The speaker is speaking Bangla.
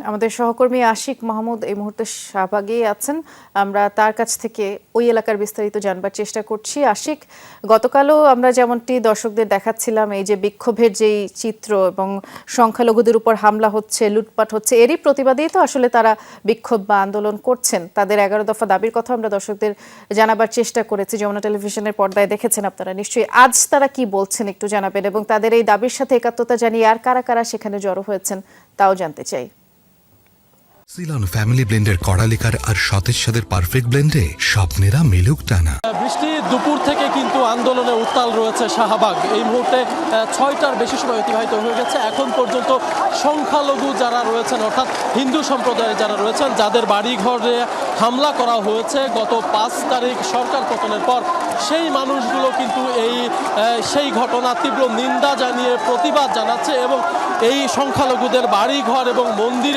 আমাদের সহকর্মী আশিক মাহমুদ এই মুহূর্তে শাহবাগেই আছেন। আমরা তার কাছ থেকে ওই এলাকার বিস্তারিত জানবার চেষ্টা করছি। আশিক, গতকালও আমরা যেমনটি দর্শকদের দেখাচ্ছিলাম, এই যে বিক্ষোভের যেই চিত্র এবং সংখ্যালঘুদের উপর হামলা হচ্ছে, লুটপাট হচ্ছে, এরই প্রতিবাদেই তো আসলে তারা বিক্ষোভ বা আন্দোলন করছেন। তাদের 11 দফা দাবির কথা আমরা দর্শকদের জানাবার চেষ্টা করেছি। যমুনা টেলিভিশনের পর্দায় দেখেছেন আপনারা নিশ্চয়ই। আজ তারা কি বলছেন একটু জানাবেন, এবং তাদের এই দাবির সাথে একাত্মতা জানিয়ে আর কারা কারা সেখানে জড়ো হয়েছেন তাও জানতে চাই। সিলন ফ্যামিলি ব্লেন্ডের কড়ালিকার আর সতেজ স্বাদের পারফেক্ট ব্লেন্ডে স্বপ্নেরা মিলুক টানা। বৃষ্টি দুপুর থেকে কিন্তু আন্দোলনে উত্তাল রয়েছে শাহবাগ। এই মুহূর্তে 6টার বেশি সময় অতিবাহিত হয়ে গেছে। এখন পর্যন্ত সংখ্যালঘু যারা রয়েছেন, অর্থাৎ হিন্দু সম্প্রদায়ের যারা রয়েছেন, যাদের বাড়িঘরে হামলা করা হয়েছে গত 5 তারিখ সরকার পতনের পর, সেই মানুষগুলো কিন্তু সেই ঘটনা তীব্র নিন্দা জানিয়ে প্রতিবাদ জানাচ্ছে এবং এই সংখ্যালঘুদের বাড়িঘর এবং মন্দির